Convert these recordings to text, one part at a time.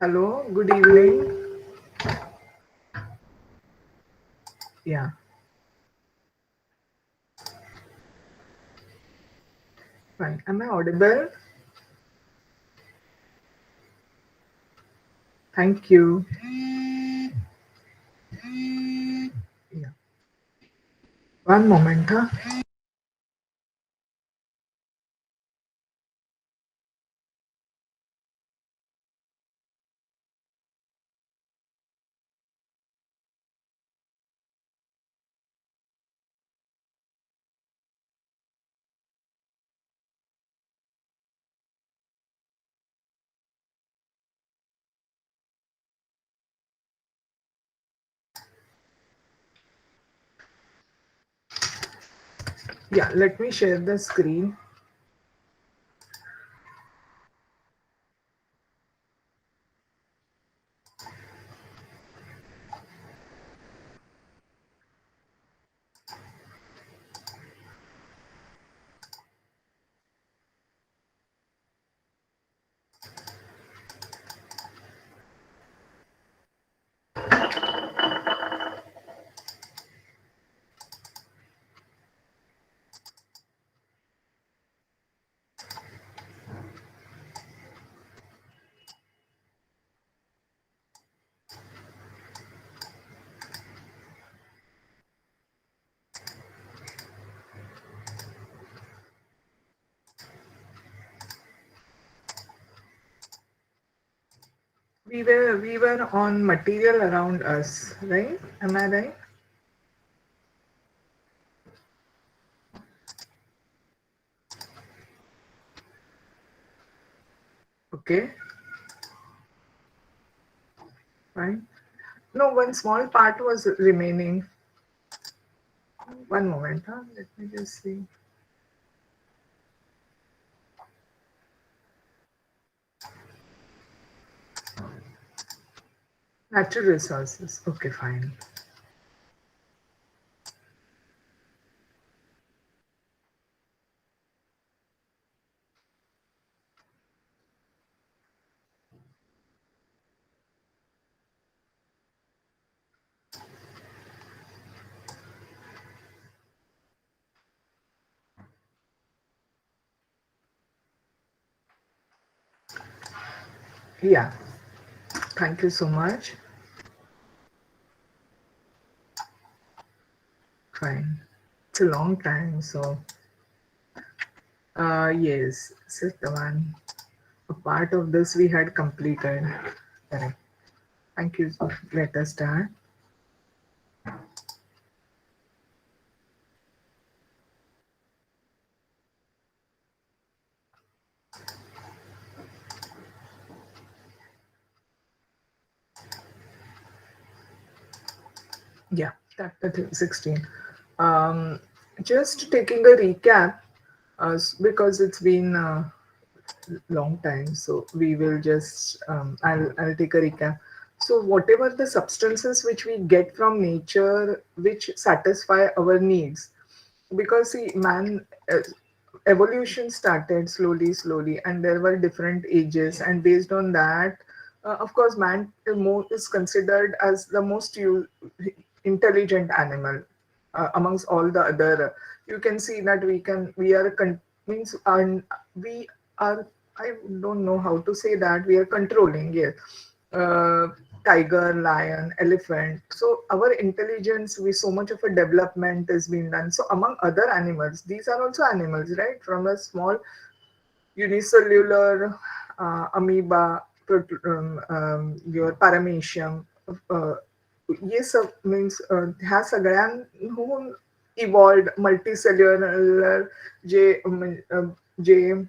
Hello, good evening. Yeah, fine. Am I audible? Thank you. Yeah. One moment, huh? Yeah, let me share the screen. We were on material around us, right? Am I right? Okay, fine. No, one small part was remaining. One moment, huh? Let me just see. Natural resources. Okay, fine. Yeah, thank you so much. Fine. It's a long time, so yes, this is the one. A part of this we had completed. Correct. Thank you. Let us start. Yeah, chapter 16. Um, just taking a recap, because it's been a long time, so we will just, I'll take a recap. So, whatever the substances which we get from nature which satisfy our needs, because see, man, evolution started slowly, and there were different ages, and based on that, of course, man is considered as the most intelligent animal amongst all the other. You can see that we are means we are. I don't know how to say that we are controlling. Yes, uh, tiger, lion, elephant. So our intelligence, we so much of a development is being done. So among other animals, these are also animals, right? From a small unicellular amoeba, your paramecium. Uh, ये सब means ह्या सगळ्यांहून evolved multicellular जे जे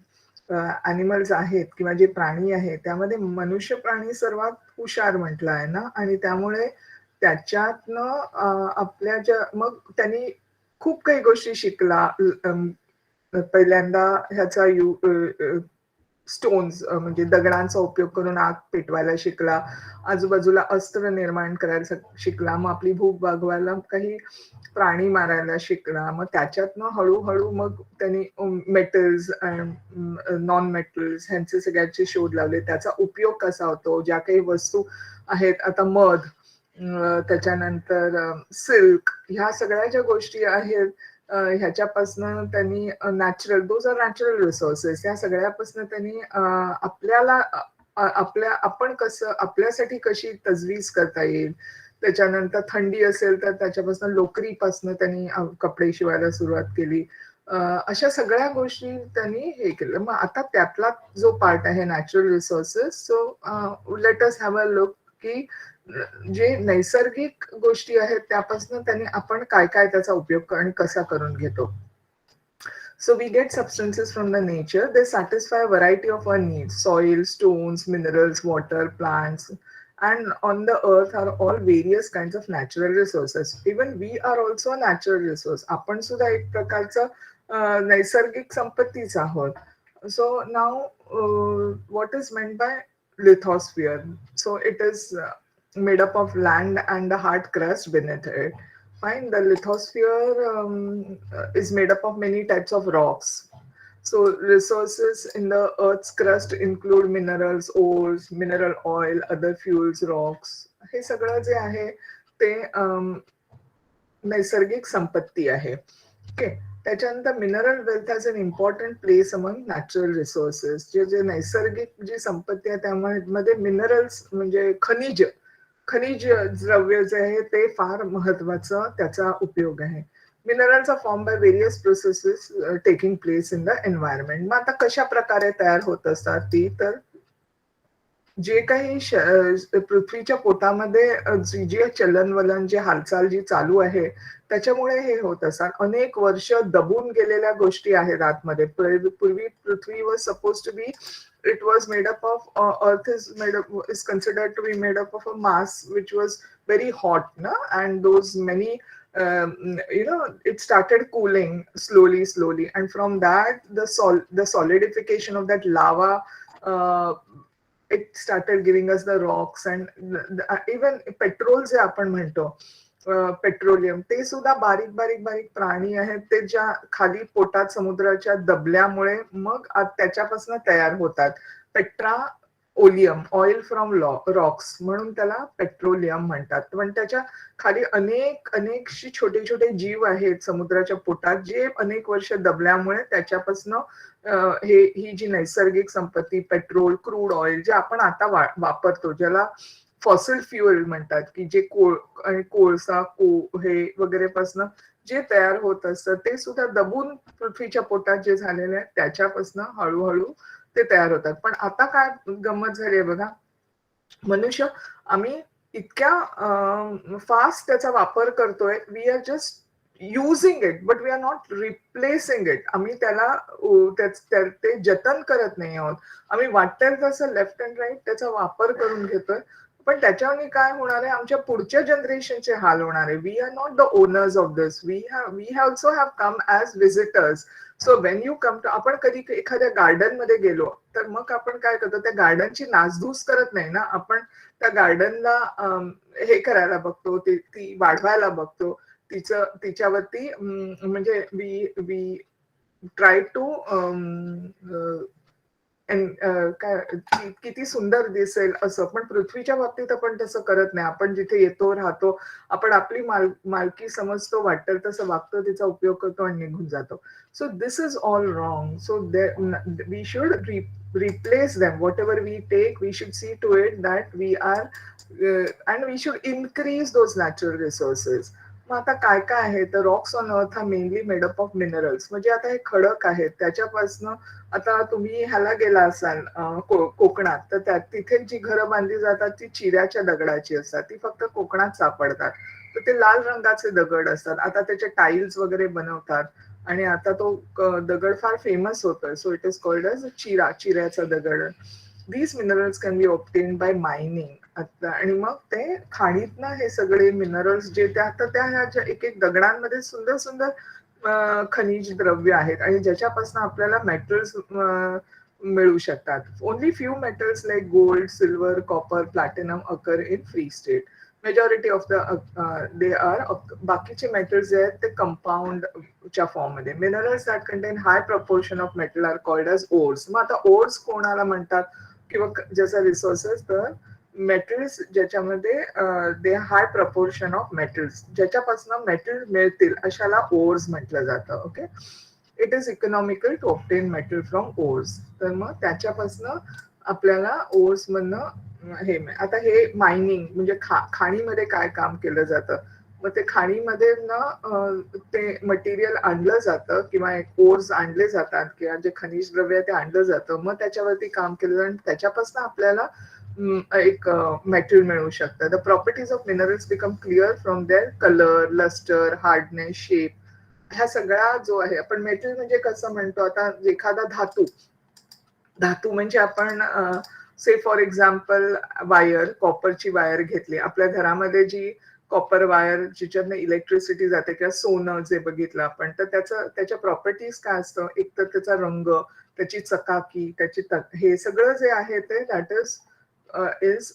animals आहेत किंवा जे प्राणी आहेत त्यामध्ये मनुष्य प्राणी सर्वात हुशार म्हटलं आहे ना आणि त्यामुळे त्याच्यातनं आपल्या ज्या मग त्यांनी खूप काही गोष्टी शिकला. पहिल्यांदा ह्याचा स्टोन्स म्हणजे दगडांचा उपयोग करून आग पेटवायला शिकला, आजूबाजूला अस्त्र निर्माण करायला शिकला, मग आपली भूक भागवायला काही प्राणी मारायला शिकला, मग त्याच्यातनं हळूहळू मग त्यांनी मेटल्स नॉन मेटल्स ह्यांचे सगळ्यांचे शोध लावले. त्याचा उपयोग कसा होतो, ज्या काही वस्तू आहेत आता मध, त्याच्यानंतर सिल्क, ह्या सगळ्या ज्या गोष्टी आहेत ह्याच्यापासनं त्यांनी natural, those are natural resources, या सगळ्यापासनं त्यांनी आपल्याला आपल्या आपण कसं आपल्यासाठी कशी तजवीज करता येईल. त्याच्यानंतर थंडी असेल तर त्याच्यापासून लोकरीपासून त्यांनी कपडे शिवायला सुरुवात केली. अशा सगळ्या गोष्टी त्यांनी हे केलं. मग आता त्यातला जो पार्ट आहे natural resources, so let us have a look की जे नैसर्गिक गोष्टी आहेत त्यापासून त्यांनी आपण काय काय त्याचा उपयोग आणि कसा करून घेतो. So we get substances from the nature. They satisfy a variety of our needs: soil, stones, minerals, water, plants. And on the earth are all various kinds of natural resources. Even we are also a natural resource. आपण सुद्धा एक प्रकारचा नैसर्गिक संपत्तीच आहोत. So now what is meant by lithosphere? So it is made up of land and the hard crust beneath it. Fine. The lithosphere is made up of many types of rocks. So resources in the Earth's crust include minerals, ores, mineral oil, other fuels, rocks. हे सगळं जे आहे ते नैसर्गिक संपत्ती आहे. Okay. त्याच्यानंतर mineral wealth has an important place among natural resources. जे जे नैसर्गिक जी संपत्ती आहे त्यामध्ये मिनरल्स म्हणजे खनिज द्रव्य जे आहे ते फार महत्वाचा त्याचा उपयोग आहे. Minerals are form by various processes taking place in the environment. मग आता कशा प्रकारे तयार होत असतात ती, तर जे काही पृथ्वीच्या पोटामध्ये जी चलनवलन, जी हालचाल जी चालू आहे त्याच्यामुळे हे होत असतात. अनेक वर्ष दबून गेलेल्या गोष्टी आहेत आतमध्ये. पूर्वी पृथ्वी was suppose to be, it was made up of earth is considered to be made up of a mass which was very hot, no? And those many it started cooling slowly, and from that the solidification of that lava, uh, it started giving us the rocks, and even petrol जे आपण म्हणतो, petroleum, ते सुद्धा बारीक बारीक बारीक प्राणी आहेत ते ज्या खाली पोटात समुद्राच्या दबल्यामुळे मग त्याच्यापासून तयार होतात. Petra oleum, oil from rocks, म्हणून त्याला पेट्रोलियम म्हणतात. पण त्याच्या खाली अनेकशी छोटे छोटे जीव आहेत समुद्राच्या पोटात जे अनेक वर्ष दबल्यामुळे त्याच्यापासून ही जी नैसर्गिक संपत्ती, पेट्रोल, क्रूड ऑइल, जे आपण आता वापरतो, ज्याला फॉसिल फ्युएल म्हणतात, की जे कोळसा हे वगैरे पासून जे तयार होत असतं ते सुद्धा दबून पृथ्वीच्या पोटात जे झालेले आहे त्याच्यापासून हळूहळू ते तयार होतात. पण आता काय गंमत झाली आहे बघा, मनुष्य आम्ही इतक्या फास्ट त्याचा वापर करतोय. We are just using it but we are not replacing it. आम्ही त्याला ते जतन करत नाही आहोत. आम्ही वाटेल तसं लेफ्ट अँड राईट त्याचा वापर करून घेतोय. पण त्याच्याने काय होणार आहे, आमच्या पुढच्या जनरेशनचे हाल होणार आहे. We are not the owners of this. We also have come as visitors. So when you come to, आपण कधी एखाद्या गार्डन मध्ये गेलो तर मग आपण काय करतो, त्या गार्डनची नासधूस करत नाही ना, आपण त्या गार्डनला हे करायला बघतो, ती वाढवायला बघतो, तिच्यावरती म्हणजे वी ट्राय टू किती सुंदर दिसेल असं. पण पृथ्वीच्या बाबतीत आपण तसं करत नाही. आपण जिथे येतो राहतो, आपण आपली मालकी समजतो, वाटेल तसं वागतो, तिचा उपयोग करतो आणि निघून जातो. So this is all wrong. So we should replace them. Whatever we take, we should see to it that we are and we should increase those natural resources. मग आता काय काय आहे तर रॉक्स ऑन अर्थ हा mainly made up of minerals. म्हणजे आता हे खडक आहेत त्याच्यापासनं, आता तुम्ही ह्याला गेला असाल कोकणात, तर तिथे जी घरं बांधली जातात ती चिऱ्याच्या दगडाची असतात. ती फक्त कोकणात सापडतात. तर ते लाल रंगाचे दगड असतात. आता त्याचे टाईल्स वगैरे बनवतात आणि आता तो दगड फार फेमस होतोय. So it is called as चिऱ्याचा दगड. These minerals can be obtained by mining. आणि मग ते खाणीतनं हे सगळे मिनरल्स जे त्या एक एक दगडांमध्ये सुंदर सुंदर खनिज द्रव्य आहेत आणि ज्याच्यापासून आपल्याला मेटल्स मिळू शकतात. Only few metals like gold, silver, copper, platinum occur in free state. Majority of the they are, बाकीचे मेटल्स जे आहेत ते कंपाऊंडच्या फॉर्ममध्ये. Minerals that contain high proportion of metal are called as ores. मग आता ओर्स कोणाला म्हणतात किंवा ज्याचा रिसोर्सेस, तर मेटल्स ज्याच्यामध्ये they high proportion of metals, ज्याच्यापासून मेटल मिळतील अशाला ओर्स म्हटलं जातं. Okay, it is economical to obtain metal from ores. तर मग त्याच्यापासून आपल्याला ओर्स मधनं हे आता हे मायनिंग म्हणजे खाणीमध्ये काय काम केलं जातं, मग ते खाणीमध्ये ना ते मटेरियल आणलं जातं किंवा ओर्स आणले जातात किंवा जे खनिज द्रव्य आहे ते आणलं जातं, मग त्याच्यावरती काम केलं जातं आणि त्याच्यापासून आपल्याला एक मेटल मिळू शकतं. The properties of minerals become clear from their colour, lustre, hardness, shape. ह्या सगळ्या जो आहे, आपण मेटल म्हणजे कसं म्हणतो, आता एखादा धातू, धातू म्हणजे आपण से फॉर एक्झाम्पल वायर, कॉपरची वायर घेतली आपल्या घरामध्ये, जी कॉपर वायर जिच्यातनं इलेक्ट्रिसिटी जाते किंवा सोनं जे बघितलं आपण, तर त्याच्या प्रॉपर्टीज काय असतं, एक तर त्याचा रंग, त्याची चकाकी, हे सगळं जे आहे ते that is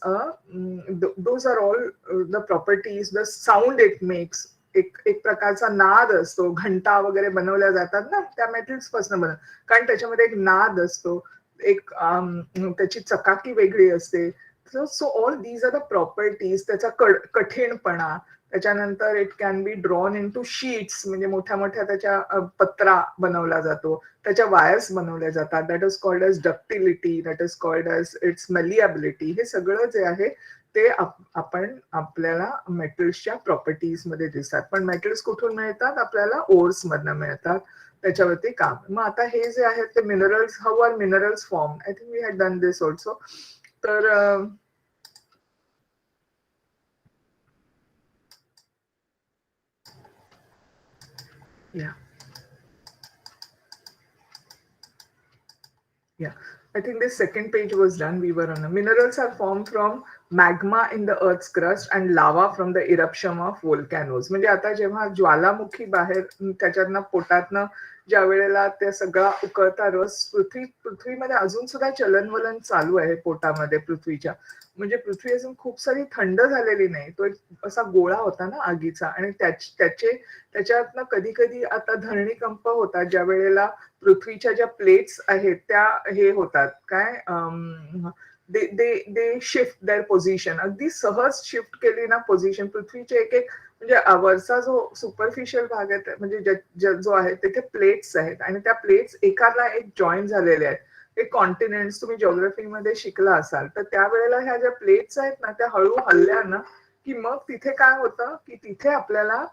those are all the properties. The sound it makes, एक प्रकारचा नाद असतो, घंटा वगैरे बनवल्या जातात ना त्या मेटल्स पासून कारण त्याच्यामध्ये एक नाद असतो, एक त्याची चकाकी वेगळी असते. So all these are the properties. त्याचा कठीणपणा, त्याच्यानंतर it can be drawn into sheets, म्हणजे मोठ्या मोठ्या त्याच्या पत्रा बनवला जातो, त्याच्या वायर्स बनवल्या जातात. That is called as ductility, that is called as its malleability. हे सगळं जे आहे ते आपण आपल्याला मेटल्सच्या प्रॉपर्टीज मध्ये दिसतात. पण मेटल्स कुठून मिळतात, आपल्याला ओर्स मधनं मिळतात, त्याच्यावरती काम. मग आता हे जे आहेत ते minerals, how are minerals form, I think we had done this also. तर या Yeah, I think the second page was done. We were on. Minerals are formed from magma in the earth's crust and lava from the eruption of volcanoes. म्हणजे आता जेव्हा ज्वालामुखी बाहेर त्याच्यातनं पोटातनं ज्या वेळेला ते सगळा उकळता रस पृथ्वीमध्ये अजून सुद्धा चलनवलन चालू आहे पोटामध्ये पृथ्वीच्या. म्हणजे पृथ्वी अजून खूप सारी थंड झालेली नाही, तो एक असा गोळा होता ना आगीचा, आणि त्याच्यातनं कधी कधी आता धरणीकंप होतात, ज्या वेळेला पृथ्वीच्या ज्या प्लेट्स आहेत त्या हे होतात काय, दे शिफ्ट देअर पोझिशन, अगदी सहज शिफ्ट केली ना पोझिशन पृथ्वीचे एक एक, म्हणजे वरचा जो सुपरफिशियल भाग आहे म्हणजे जो आहे तिथे प्लेट्स आहेत आणि त्या प्लेट्स एकाला एक जॉईन झालेले आहेत. एक कॉन्टिनेंट्स तुम्ही जिओग्राफीमध्ये शिकला असाल तर त्यावेळेला ह्या ज्या प्लेट्स आहेत ना त्या हळू हलल्या ना की मग तिथे काय होतं की तिथे आपल्याला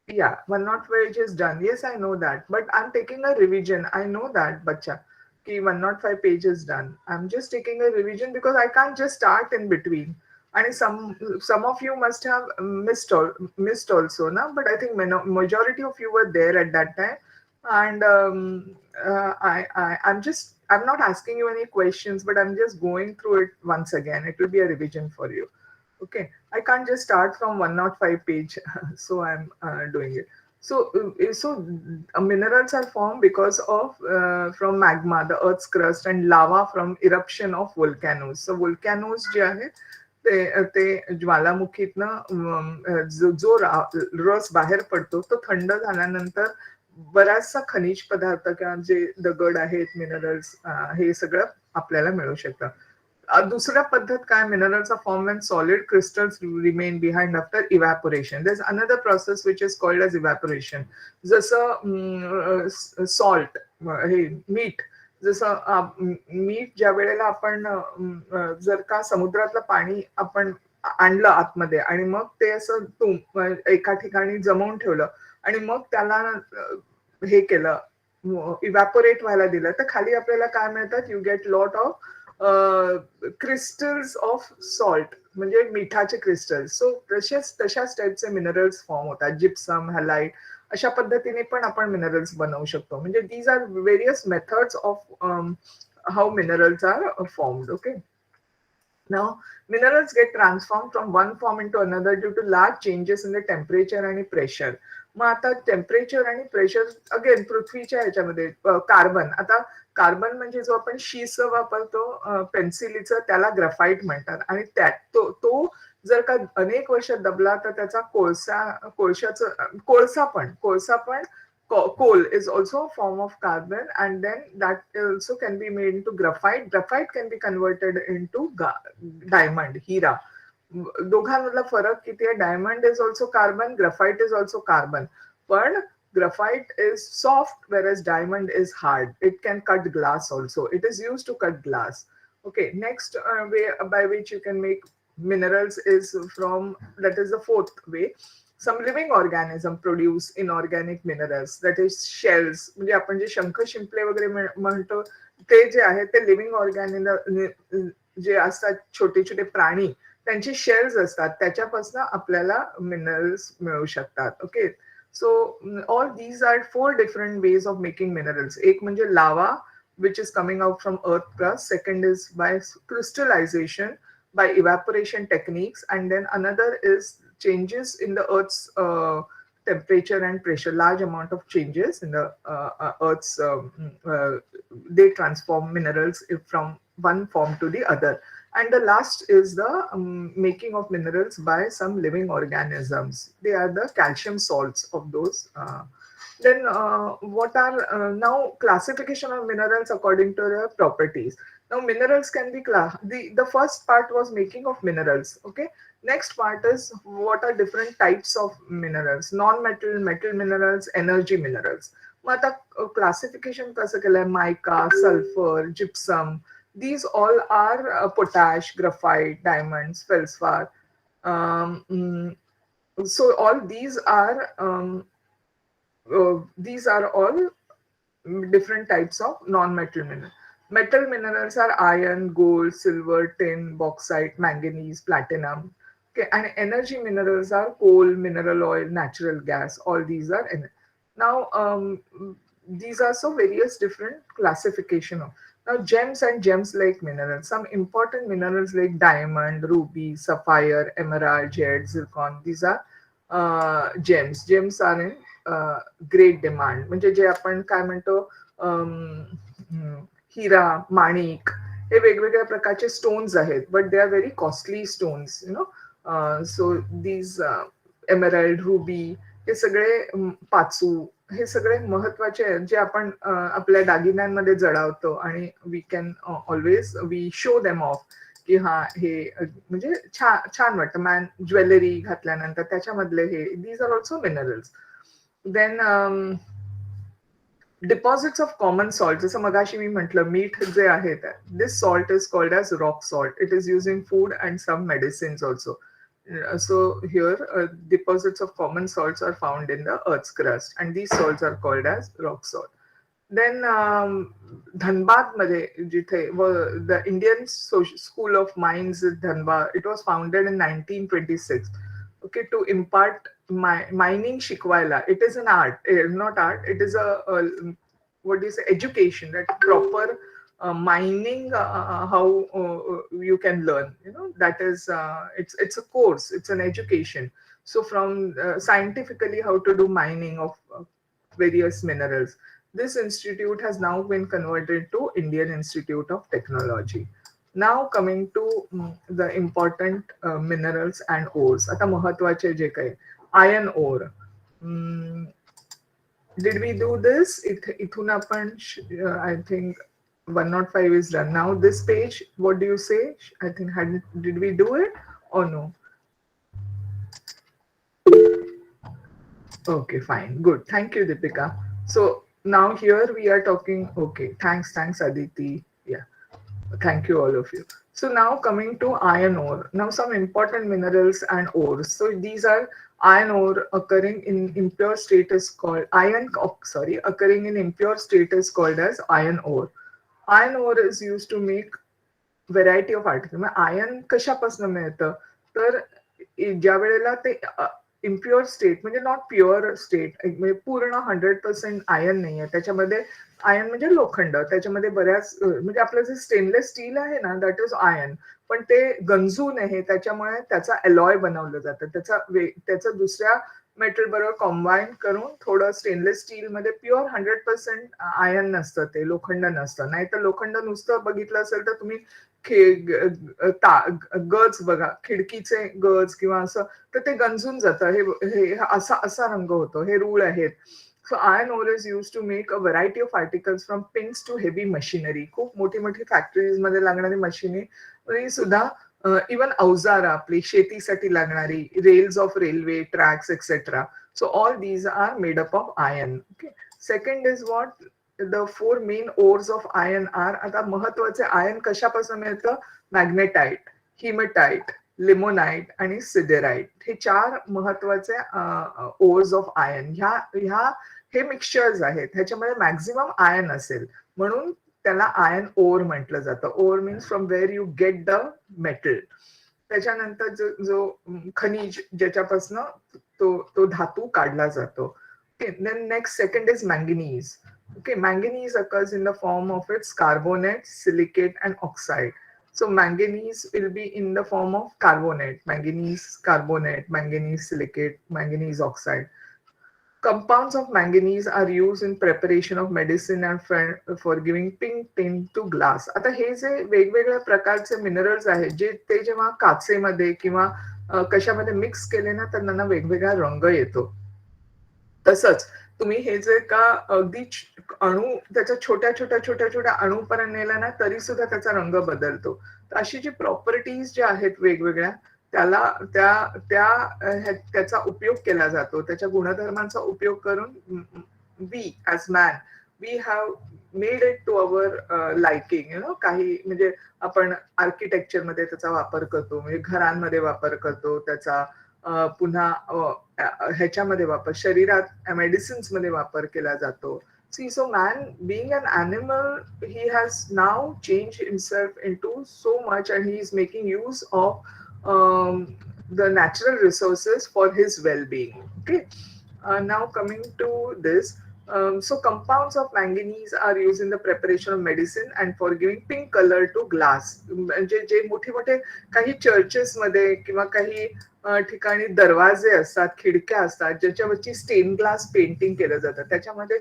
yeah, 105 is done. Yes, I know that. But I'm taking a revision. I know that, bacha. Ki 105 page is done. I'm just taking a revision because I can't just start in between. And some of you must have missed also, na? But I think majority of you were there at that time. And I'm not asking you any questions, but I'm just going through it once again. It will be a revision for you. Okay, I can't just start from 105 page, so I'm doing it. So minerals are formed because of from magma, the Earth's crust, and lava from eruption of volcanoes. So volcanoes जे आहेत ते ज्वालामुखीतनं जो रस बाहेर पडतो तो थंड झाल्यानंतर बराचसा खनिज पदार्थ किंवा जे दगड आहेत, मिनरल्स, हे सगळं आपल्याला मिळू शकतं. दुसरा पद्धत काय, minerals of form when solid crystals remain behind after evaporation. There's another process which is called as evaporation. जसं सॉल्ट, हे मीठ, जसं मीठ ज्या वेळेला आपण जर का समुद्रातलं पाणी आपण आणलं आतमध्ये आणि मग ते असं एका ठिकाणी जमवून ठेवलं आणि मग त्याला हे केलं, इव्हॅपोरेट व्हायला दिलं, तर खाली आपल्याला काय मिळतात, you get lot of crystals of salt, म्हणजे मिठाचे क्रिस्टल्स. सो तशाच टाईपचे मिनरल्स फॉर्म होतात, जिप्सम, हॅलाइट, अशा पद्धतीने पण आपण मिनरल्स बनवू शकतो. म्हणजे these are various methods of how minerals are formed. Okay, now minerals get transformed from one form into another due to large changes in the temperature and pressure. मग आता temperature आणि pressure again पृथ्वीच्या ह्याच्यामध्ये carbon, आता carbon म्हणजे जो आपण शीस वापरतो पेन्सिलीचं, त्याला ग्राफाईट म्हणतात. आणि त्यात तो जर का अनेक वर्ष दबला तर त्याचा कोळसा पण coal is also a form of carbon, and then that also can be made into graphite. Graphite can be converted into diamond, हिरा. दोघांमधला फरक किती आहे? Diamond is also carbon, graphite is also carbon, पण graphite is soft whereas diamond is hard. It can cut glass also. It is used to cut glass. Okay, next way by which you can make minerals is from, that is the fourth way. Some living organism produce inorganic minerals, that is shells. म्हणजे आपण जे शंख शिंपले वगैरे म्हणतो ते जे आहे ते living organism जे असतात, छोटे छोटे प्राणी, त्यांचे शेल्स असतात, त्याच्यापासून आपल्याला मिनरल्स मिळू शकतात. Okay, so all these are 4 different ways of making minerals. एक म्हणजे लावा which is coming out from earth crust. Second is by crystallization, by evaporation techniques, and then another is changes in the earth's temperature and pressure. Large amount of changes in the earth's they transform minerals from one form to the other. And the last is the making of minerals by some living organisms. They are the calcium salts of those. Then what are now classification of minerals according to their properties. Now minerals can be the first part was making of minerals. Okay, next part is what are different types of minerals: non-metal, metal minerals, energy minerals. मग आता classification कसं केलंय? मायका, sulphur, gypsum, these all are potash, graphite, diamonds, feldspar. So all these are all different types of non-metal minerals. Metal minerals are iron, gold, silver, tin, bauxite, manganese, platinum. Okay, and energy minerals are coal, mineral oil, natural gas. All these are now these are so various different classification of. Now gems and gems like minerals. Some important minerals like diamond, ruby, sapphire, emerald, jade, zircon. These are gems. Gems are in great demand. म्हणजे जे आपण काय म्हणतो हिरा, माणिक, हे वेगवेगळ्या प्रकारचे stones आहेत, but they are very costly stones, you know. So these emerald, ruby, हे सगळे पाचू, हे सगळे महत्वाचे आहेत जे आपण आपल्या दागिन्यांमध्ये जडावतो आणि we can always we show them off की हा हे म्हणजे छान वाटतं. मॅन ज्वेलरी घातल्यानंतर त्याच्यामधले हे these are also minerals. Then deposits of common salt, जसं मगाशी मी म्हटलं मीठ जे आहे, this salt is called as rock salt. It is used in food and some medicines also. So here deposits of common salts are found in the earth's crust, and these salts are called as rock salt. Then Dhanbad मध्ये जिथे the Indian School of Mines in Dhanbad, it was founded in 1926. Okay, to impart mining शिकवायला. It is an art, not art. It is a what do you say, education, that proper mining, how you can learn. You know, that is it's a course. It's an education. So from scientifically how to do mining of various minerals. This institute has now been converted to Indian Institute of Technology. Now coming to the important minerals and ores. आता महत्वाचे जे काही iron ore. Did we do this? इथून आपण I think 105 is done. Now this page, what do you say? I think did we do it or no? Okay, fine, good. Thank you, Deepika. So now here we are talking. Okay, thanks, Aditi. Yeah, thank you all of you. So now coming to iron ore. Now some important minerals and ores. So these are iron ore occurring in impure state is called occurring in impure state is called as iron ore. Iron ore is used to make variety of articles. Iron कशापासून मिळतं? तर ज्या वेळेला ते impure state म्हणजे not pure state, म्हणजे पूर्ण 100% iron नाही आहे त्याच्यामध्ये. आयर्न म्हणजे लोखंड, त्याच्यामध्ये बऱ्याच म्हणजे आपलं जे स्टेनलेस स्टील आहे ना, दॅट इज आयर्न, पण ते गंजू नये त्याच्यामुळे त्याचा अलॉय बनवलं जातं. त्याचा दुसऱ्या मेटल बरोबर कॉम्बाईन करून थोडं स्टेनलेस स्टील मध्ये प्युअर 100% आयन नसतं, ते लोखंड नसतं. नाही तर लोखंड नुसतं बघितलं असेल तर तुम्ही गज बघा, खिडकीचे गज किंवा असं, तर ते गंजून जातं. हे हे असा असा रंग होतो. हे रूळ आहेत. सो iron ore is used to make a variety of articles from pins to heavy machinery. खूप मोठी मोठी फॅक्टरीज मध्ये लागणारी मशिनरी सुद्धा, इवन अवजार आपली शेतीसाठी लागणारी, rails of railway tracks etcetera. So all these are made up of iron. Okay. Second is what the four main ores of iron are. आता महत्वाचे आयर्न कशापासून मिळतं? मॅग्नेटाईट, हिमटाईट, लिमोनाइट आणि सिडेराइट. हे चार महत्वाचे ओर्स ऑफ आयर्न. ह्या हे mixtures आहेत, ह्याच्यामध्ये मॅक्झिमम आयर्न असेल म्हणून त्याला आयर्न ओर म्हटलं जातं. Ore means from where you get the metal. त्याच्यानंतर जो जो खनिज ज्याच्यापासून तो धातू काढला जातो. Okay. Then next second is manganese. Okay, manganese occurs in the form of its carbonate, silicate, and oxide. So manganese will be in the form of carbonate, manganese carbonate, manganese silicate, manganese oxide. Compounds of manganese are used in preparation of medicine and for giving pink tint to glass. आता हे जे वेगवेगळ्या प्रकारचे minerals आहेत, जे ते जेव्हा काचेमध्ये किंवा कशामध्ये mix केले ना, तर त्यांना वेगवेगळा रंग येतो. तसंच तुम्ही हे जे का अगदी अणू त्याच्या छोट्या छोट्या छोट्या छोट्या अणूपर्यंत नेला ना, तरी सुद्धा त्याचा रंग बदलतो. तर अशी जी प्रॉपर्टीज ज्या आहेत वेगवेगळ्या, त्याला त्या त्या त्याचा उपयोग केला जातो. त्याच्या गुणधर्मांचा उपयोग करून we as man, we have made it to our liking, काही म्हणजे आपण आर्किटेक्चरमध्ये त्याचा वापर करतो, म्हणजे घरांमध्ये वापर करतो त्याचा, पुन्हा ह्याच्यामध्ये वापर, शरीरात मेडिसिन्स मध्ये वापर केला जातो. See, so man, being an animal, he has now changed himself into so much, and he is making use of the natural resources for his well-being. Okay. Now coming to this, so compounds of manganese are used in the preparation of medicine and for giving pink color to glass. म्हणजे जे मोठे मोठे काही churches मध्ये किंवा काही ठिकाणी दरवाजे असतात, खिडक्या असतात, ज्याच्यावरची स्टेन ग्लास पेंटिंग केलं जातं. त्याच्यामध्ये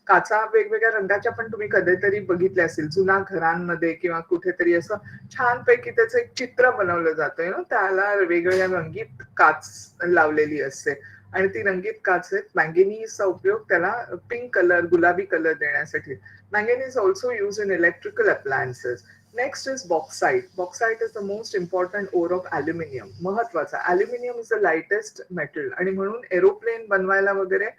काचा वेगवेगळ्या रंगाच्या पण तुम्ही कधीतरी बघितल्या असतील जुन्या घरांमध्ये किंवा कुठेतरी असं छानपैकी त्याचं एक चित्र बनवलं जातं ना, त्याला वेगवेगळ्या रंगीत काच लावलेली असते आणि ती रंगीत काच मँगेनीजचा उपयोग त्याला पिंक कलर, गुलाबी कलर देण्यासाठी. Manganese also use in electrical appliances. Next is bauxite. Bauxite is the most important ore of aluminium. महत्वाचा, aluminium is the lightest metal आणि म्हणून एरोप्लेन बनवायला वगैरे,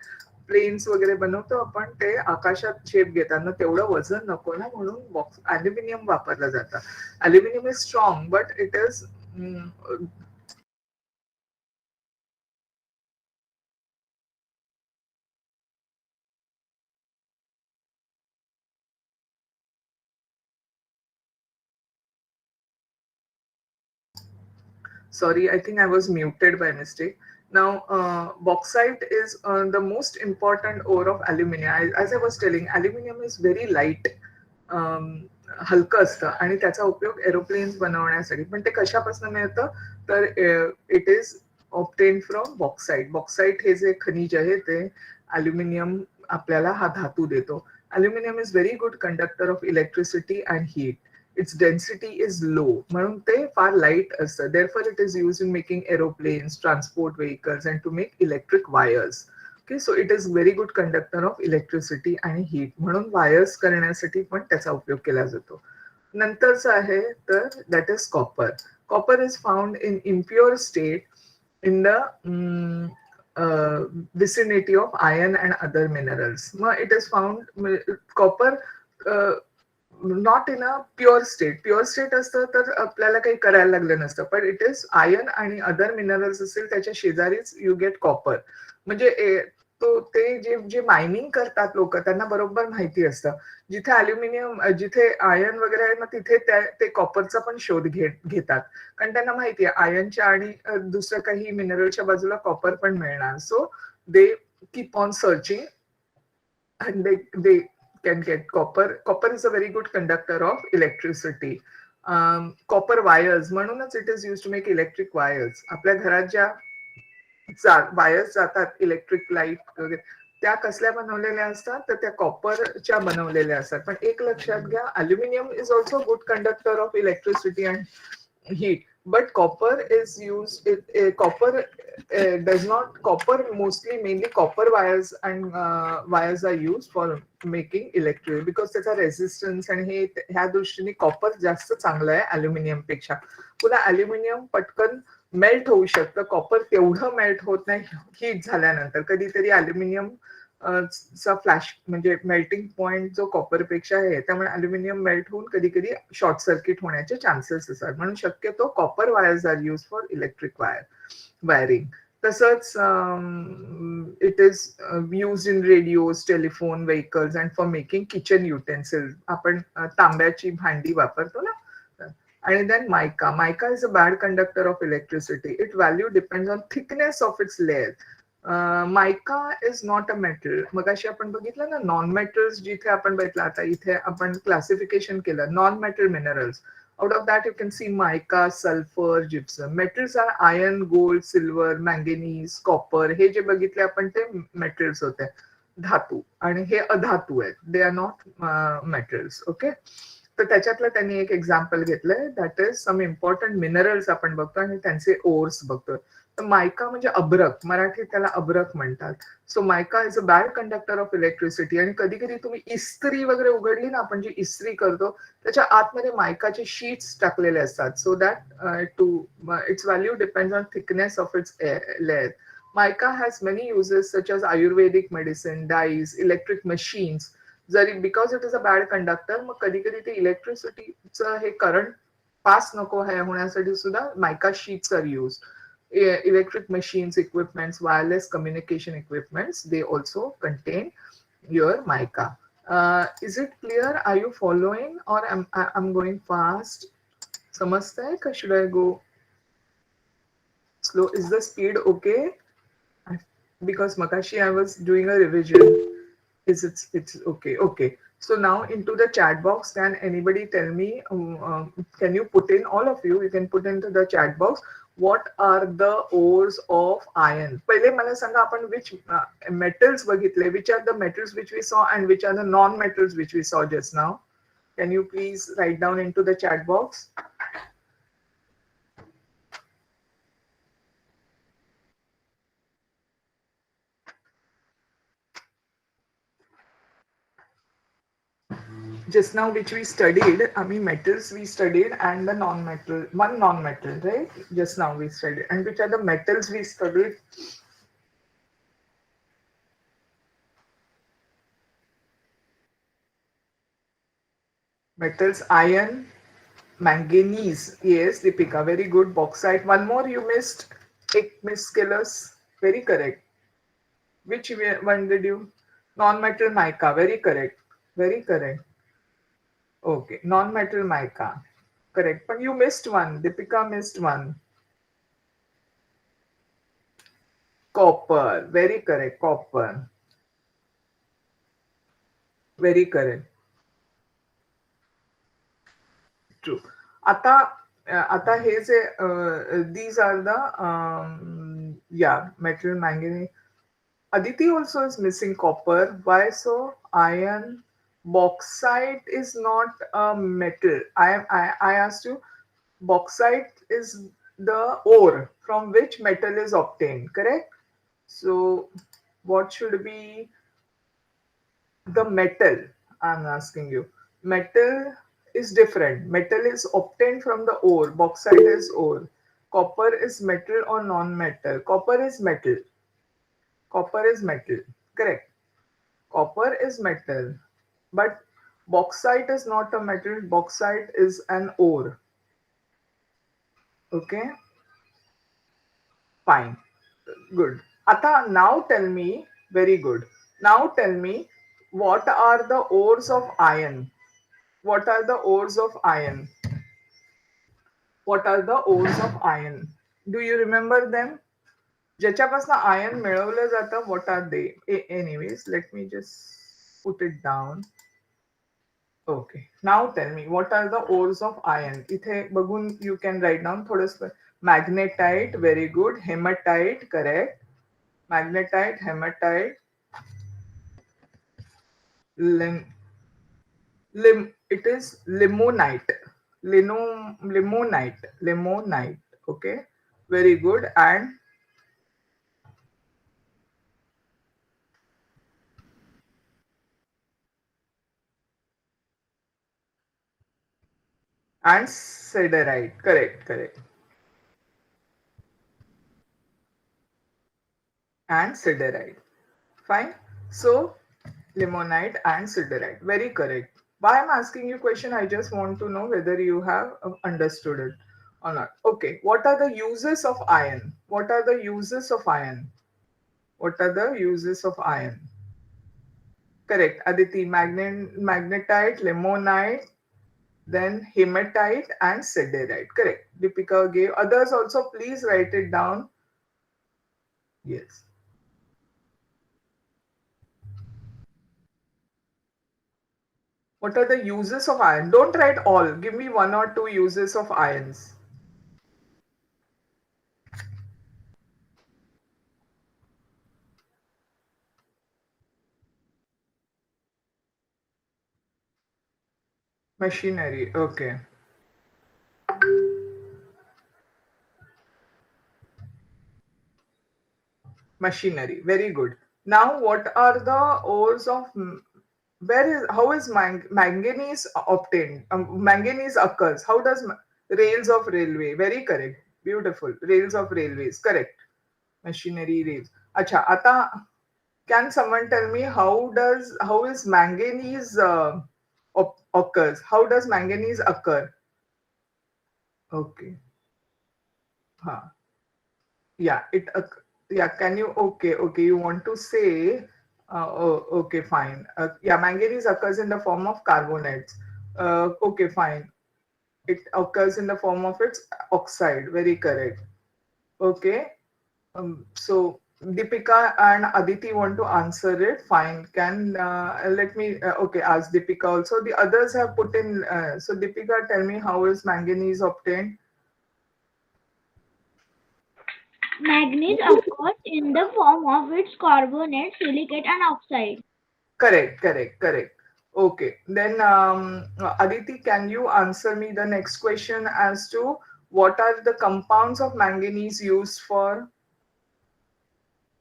प्लेन्स वगैरे बनवतो आपण, ते आकाशात शेप घेताना तेवढं वजन नको ना, म्हणून अल्युमिनियम वापरलं जातं. Aluminium is strong but it is sorry, I think I was muted by mistake. Now, bauxite is the most important ore of aluminium. As I was telling, aluminium is very light, हलकं असतं आणि त्याचा उपयोग aeroplanes बनवण्यासाठी. पण ते कशापासून मिळतं? तर it is obtain from bauxite. Bauxite हे जे खनिज आहे ते अल्युमिनियम आपल्याला हा धातू देतो. Aluminium is very good conductor of electricity and heat. its density is low, म्हणून ते फार लाईट असतं. therefore it is used in making aeroplanes, transport vehicles and to make electric wires. Okay, so it is very good conductor of electricity and heat, म्हणून wires करण्यासाठी पण त्याचा उपयोग केला जातो. नंतरचं आहे तर that is copper. Copper is found in impure state in the vicinity of iron and other minerals. Mug it is found copper not in a pure state. Pure state असतं तर आपल्याला काही करायला लागलं नसतं, पण इट इज आयर्न आणि other minerals असेल त्याच्या शेजारीच यू गेट कॉपर. म्हणजे ते जे जे मायनिंग करतात लोक, त्यांना बरोबर माहिती असतं जिथे अल्युमिनियम, जिथे आयर्न वगैरे आहे ना, तिथे ते कॉपरचा पण शोध घेतात, कारण त्यांना माहिती आहे आयर्नच्या आणि दुसऱ्या काही मिनरलच्या बाजूला कॉपर पण मिळणार. So they keep on searching and they can get copper. Copper is a very good conductor of electricity. Copper wires, म्हणूनच it is used to make electric wires. आपल्या घरात ज्या वायर्स जातात इलेक्ट्रिक लाईट वगैरे, त्या कसल्या बनवलेल्या असतात, तर त्या कॉपरच्या बनवलेल्या असतात. पण एक लक्षात घ्या, aluminium is also good conductor of electricity and heat, but copper is used copper does not copper mostly mainly copper wires and wires are used for making electric because त्याचा रेझिस्टन्स आणि हे ह्या दृष्टीने कॉपर जास्त चांगलं आहे aluminium पेक्षा. पुन्हा aluminium पटकन मेल्ट होऊ शकतं, कॉपर तेवढं मेल्ट होत नाही हीट झाल्यानंतर. कधीतरी अल्युमिनियम चा फ्लॅश म्हणजे मेल्टिंग पॉइंट जो कॉपर पेक्षा आहे, त्यामुळे अल्युमिनियम मेल्ट होऊन कधी कधी शॉर्ट सर्किट होण्याचे चान्सेस असतात. म्हणून शक्यतो copper wires are use for electric wiring. तसंच it is use in radios, telephone, vehicles and for making kitchen utensils. आपण तांब्याची भांडी वापरतो ना. आणि then mica is a bad conductor of electricity. It value depends on thickness of its layer. Mica is not a metal. मग अशी आपण बघितलं ना नॉन मेटल्स, जिथे आपण बघितलं, आता इथे आपण क्लासिफिकेशन केलं non metal minerals. Out of that you can see mica, sulphur, gypsum. Metals are iron, gold, silver, manganese, copper. हे जे बघितले आपण ते मेटल्स होते, धातू. आणि हे अधातू आहेत, they are not metals. Okay. तर त्याच्यातलं त्यांनी एक एक्झाम्पल घेतलंय, that is some important minerals आपण बघतो आणि त्यांचे ओर्स बघतो. तर मायका म्हणजे अब्रक, मराठीत त्याला अब्रक म्हणतात. सो मायका is a bad conductor of electricity. आणि कधी कधी तुम्ही इस्त्री वगैरे उघडली ना, आपण जी इस्त्री करतो त्याच्या आतमध्ये मायकाचे शीट्स टाकलेले असतात. So that to its value depends on thickness of its layer. Mica has many uses such as Ayurvedic medicine, dyes, electric machines. जरी because it is a bad conductor, मग कधी कधी ते इलेक्ट्रिसिटीचं हे करंट पास नको होण्यासाठी सुद्धा mica sheets are use. Electric machines, equipments, wireless communication equipments, they also contain your mica. Is it clear? Are you following, or I'm going fast? समजता है का? Should I go slow? Is the speed okay? Because makashi I was doing a revision. Is it's okay? Okay. So now into the chat box, can anybody tell me? Can you put in, all of you? You can put into the chat box. What are the ores of iron? पहिले मला सांगा आपण which metals बघितले. Which are the metals which we saw and which are the non-metals which we saw just now? Can you please write down into the chat box? Just now which we studied, I mean metals we studied and the non-metal, one non-metal, right? Just now we studied. And which are the metals we studied? Metals, iron, manganese. Yes, Deepika, very good. Bauxite. One more you missed. Miss Killers. Very correct. Which one did you? Non-metal mica. Very correct. Very correct. Okay. Non-metal mica. Correct. But you missed one. Deepika missed one. Copper. Very correct. Copper. Very correct. True. आता आता हे जे these are the yeah, metal, manganese. Aditi also is missing copper. Why so? Iron, bauxite is not a metal. I asked you. Bauxite is the ore from which metal is obtained. Correct. So what should be the metal? I'm asking you. Metal is different. Metal is obtained from the ore. Bauxite is ore. Copper is metal or non-metal. Copper is metal. Copper is metal. Correct. Copper is metal. But bauxite is not a metal. Bauxite is an ore. Okay. Fine. Good. Ata, now tell me, very good. Now tell me, what are the ores of iron? What are the ores of iron? What are the ores of iron? Do you remember them? ज्याच्यापासून iron मिळवलं जातं, what are they? Anyways, let me just put it down. Okay. Now tell me, what are the ores of iron? इथे बघून you can write down थोडंसं. Magnetite, very good. Hematite, correct. magnetite, hematite, lim, it is limonite, limonite. Okay, very good. And siderite, correct, correct. And siderite. Fine. So, limonite and siderite. Very correct. Why I'm asking you question, I just want to know whether you have understood it or not. Okay. What are the uses of iron? What are the uses of iron? What are the uses of iron? Correct. Aditi, magnetite, limonite, then hematite and siderite. Correct. Deepika gave. Others also, please write it down. Yes. What are the uses of iron? Don't write all. Give me one or two uses of ions. Machinery. Okay. Machinery. Very good. Now, what are the ores of where is how is manganese obtained? Manganese occurs. How does rails of railway? Very correct. Beautiful. Rails of railways. Correct. Machinery rails. Acha. Ata. Can someone tell me how is manganese occurs? How does manganese occur? Okay. Huh. Yeah, yeah, can you okay, you want to say oh, okay, fine. Yeah, manganese occurs in the form of carbonates. Okay, fine. It occurs in the form of its oxide. Very correct. Okay. So Deepika and Aditi want to answer it. Fine. Can let me okay, ask Deepika also. The others have put in so Deepika, tell me how is manganese obtained? Manganese occurs in the form of its carbonate, silicate, and oxide. Correct, correct, correct. Okay. Then, Aditi, can you answer me the next question as to what are the compounds of manganese used for?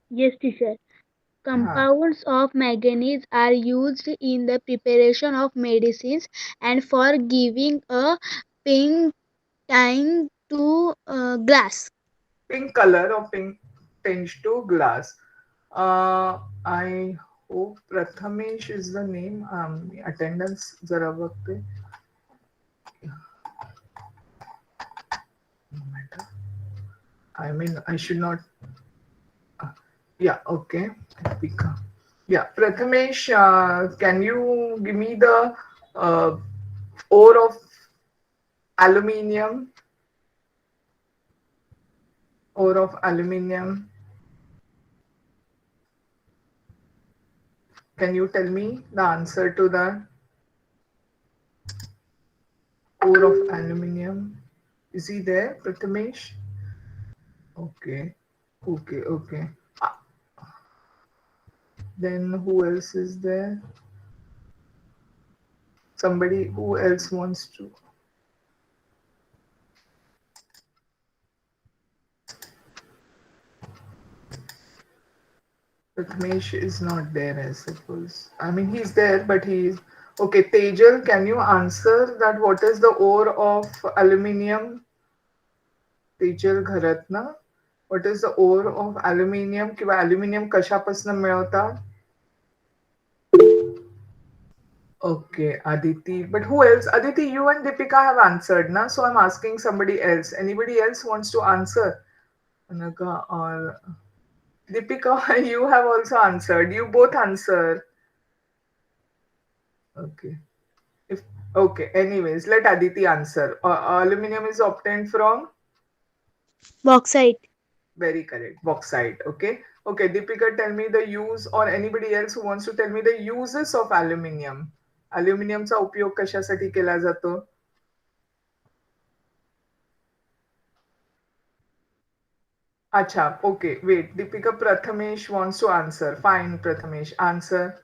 Yes, teacher. Huh. Compounds of manganese are used in the preparation of medicines and for giving a pink tint to glass. Pink color or pink tinge to glass. I hope Prathamesh is the name. Attendance जरा वक्त पे. I mean, I should not. Yeah, okay. Deepika. Yeah, Prathamesh, can you give me the uh, ore of aluminium? Ore of aluminium. Can you tell me the answer to that? Ore of aluminium. Is he there, Prathamesh? Okay, okay, okay. Then who else is there? Somebody who else wants to? Prathamesh is not there, I suppose. I mean, he's there, but he's okay. Tejal, can you answer that? What is the ore of aluminium? Tejal Gharatna. What is the ore of aluminium? किंवा aluminium कशापासून मिळवतात? Okay, Aditi. But who else? Aditi, you and Deepika have answered, na? So I'm asking somebody else. Anybody else wants to answer? Anaga or Deepika, you have also answered. You both answer. Okay. If okay, anyways, let Aditi answer. Aluminum is obtained from Bauxite. very correct, bauxite. Okay, okay. Deepika, tell me the use, or anybody else who wants to tell me the uses of aluminium. Aluminiumचा उपयोग कशासाठी केला जातो? Acha, okay, wait. Deepika Prathamesh wants to answer. Fine, Prathamesh, answer.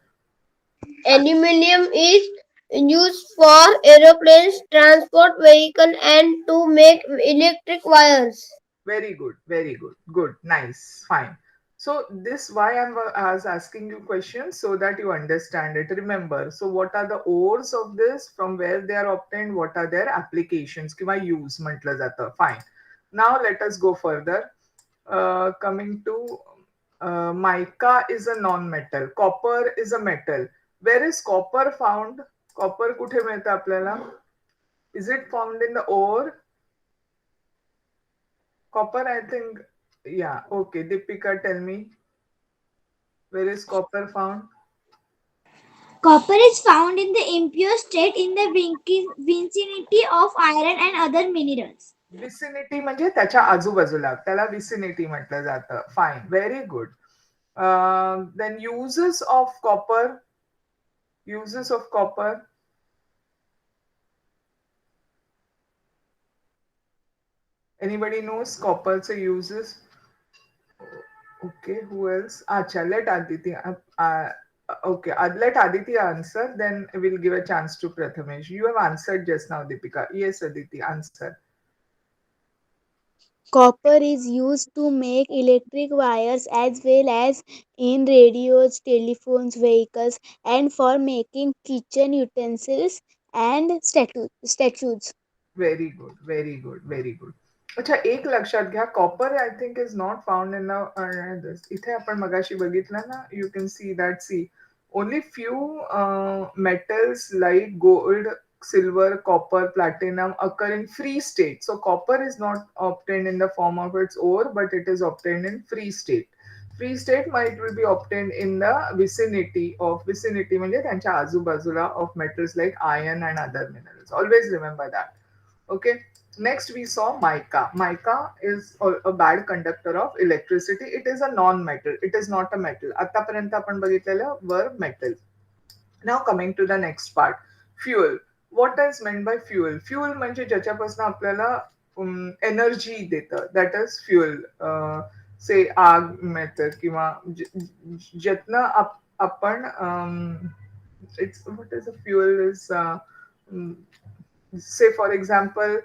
Aluminium is used for aeroplanes, transport vehicle and to make electric wires. Very good, very good. Good, nice, fine. So this why I was asking you questions so that you understand it. Remember, so what are the ores of this? From where they are obtained? What are their applications? किंवा use म्हटलं जातं. Fine. Now let us go further. Coming to mica is a non-metal. Copper is a metal. Where is copper found? Copper कुठे मिळतं आपल्याला? Is it found in the ore? Copper, I think, yeah. Okay, Deepika, tell me, where is copper found? Copper is found in the impure state in the vicinity of iron and other minerals. Vicinity म्हणजे त्याच्या आजूबाजूला, त्याला vicinity म्हटलं जातं. Fine, very good. Then uses of copper. Anybody knows copper's uses? Okay, who else? Acha, let Aditi. Okay, let Aditi answer. Then we'll give a chance to Prathamesh. You have answered just now, Deepika. Yes, Aditi, answer. Copper is used to make electric wires as well as in radios, telephones, vehicles, and for making kitchen utensils and statues. Very good, very good, very good. अच्छा एक लक्षात घ्या copper I think is not found in this इथे आपण मगाशी बघितलं ना you can see that see only few metals like gold, silver, copper, platinum occur in free state. So copper is not obtained in the form of its ore, but it is obtained in free state. Free state might will be obtained in the vicinity म्हणजे त्यांच्या आजूबाजूला of metals like iron and other minerals. Always remember that. Okay. Next, we saw mica. Mica is a bad conductor of electricity. It is a non-metal. It is not a metal. आतापर्यंत आपण बघितलेलं were metal. Now coming to the next part, fuel. What is meant by fuel? Fuel म्हणजे ज्याच्यापासून आपल्याला energy देतं. That is fuel. से आग मिळतं किंवा ज्यातनं आपण it's what is a fuel is say for example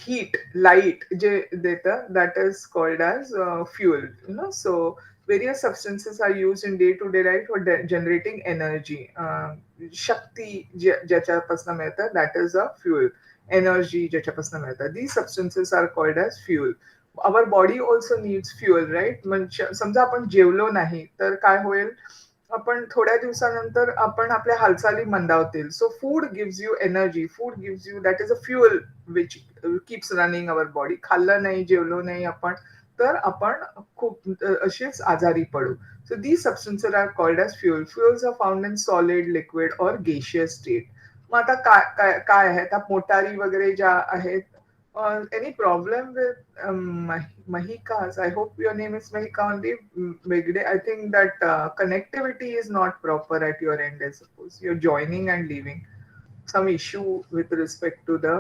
heat light je data that is called as fuel, you know. So various substances are used in day to day life for generating energy. Shakti ज्याच्यापासून मिळतं that is a fuel. Energy ज्याच्यापासून मिळतं, these substances are called as fuel. Our body also needs fuel, right? म्हणजे समजा आपण जेवलो नाही तर काय होईल, आपण थोड्या दिवसानंतर आपण आपल्या हालचाली मंदावतील. So food gives you energy, food gives you that is a fuel which keeps running our body. खाल्लं नाही जेवलो नाही आपण तर आपण खूप असेच आजारी पडू. So these substances are called as fuel. Fuels are found in solid, liquid और गेशियस स्टेट. मग आता काय काय काय आहे, आता मोटारी वगैरे ज्या आहेत. Any problem with Mahikas? I hope your name is Mahika only. Megde, I think that connectivity is not proper at your end, I suppose. You're joining and leaving. Some issue with respect to the,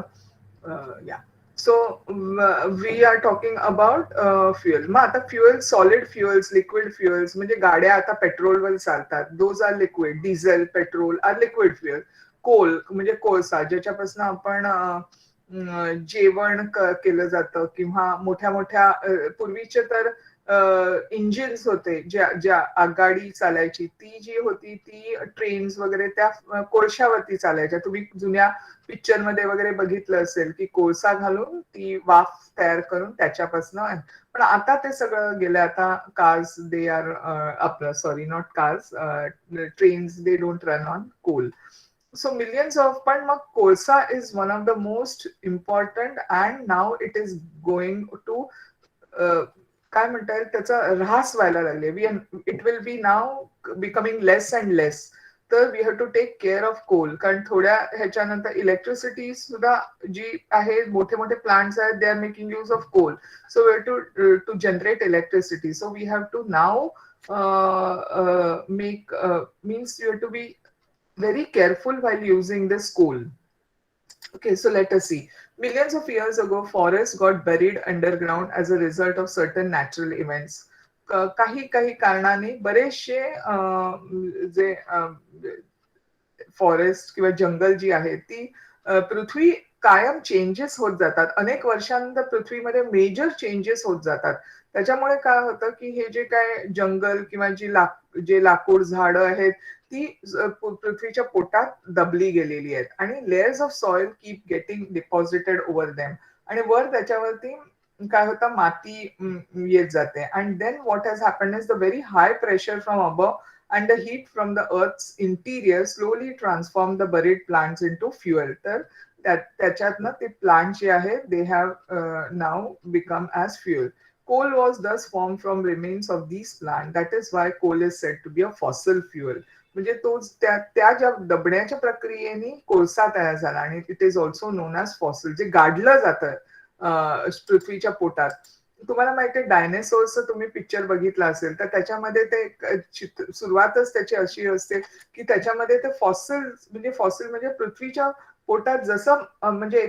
yeah. So we are talking about fuel. मग आता fuel, solid fuels, liquid fuels, म्हणजे गाड्या आता पेट्रोलवर चालतात. Those are liquid. Diesel, petrol are liquid fuel. कोल म्हणजे कोळसा ज्याच्यापासून आपण जेवण केलं जातं किंवा मोठ्या मोठ्या पूर्वीचे तर इंजिन्स होते ज्या ज्या आगगाडी चालायची ती जी होती ती ट्रेन्स वगैरे त्या कोळशावरती चालायच्या. तुम्ही जुन्या पिक्चर मध्ये वगैरे बघितलं असेल की कोळसा घालून ती वाफ तयार करून त्याच्यापासून. पण आता ते सगळं गेलं. आता कार्स दे आर आपलं sorry not cars, trains they don't run on coal. So millions of, पण मग कोळसा is one of the most important and now it is going to काय म्हणता येईल त्याचा ऱ्हास व्हायला लागले. It will be now becoming less and less. तर we have to take care of coal, कारण थोड्या ह्याच्यानंतर इलेक्ट्रिसिटी सुद्धा जी आहे मोठे मोठे प्लांट्स आहेत they are making use of coal. So we have to generate electricity. So we have to now make means you have to be very careful while using this coal. Okay, so let us see. Millions of years ago, forests got buried underground as a result of certain natural events. काही काही कारणाने बरेचसे जे forest किंवा जंगल जी आहे ती पृथ्वी कायम changes होत जातात. अनेक वर्षानंतर पृथ्वीमध्ये मेजर चेंजेस होत जातात. त्याच्यामुळे काय होतं की हे जे काय जंगल किंवा जे लाकूड झाडं आहेत ती पृथ्वीच्या पोटात दबली गेलेली आहेत आणि layers of soil keep getting deposited over them आणि वर त्याच्यावरती काय होतं माती येत जाते and then what has happened is the very high pressure from above and the heat from the earth's interior slowly transform the buried plants into fuel. तर त्याच्यातनं ते प्लांट जे आहे they have now become as fuel. Coal was thus formed from remains of these plants. That is why coal is said to be a fossil fuel. म्हणजे तो त्या ज्या दबण्याच्या प्रक्रियेने कोळसा तयार झाला आणि it is also known as fossil जे गाडलं जातं पृथ्वीच्या पोटात. तुम्हाला माहिती आहे डायनेसोरचं तुम्ही पिक्चर बघितला असेल तर त्याच्यामध्ये ते सुरुवातच त्याची अशी असते की त्याच्यामध्ये ते फॉसिल म्हणजे पृथ्वीच्या पोटात जसं म्हणजे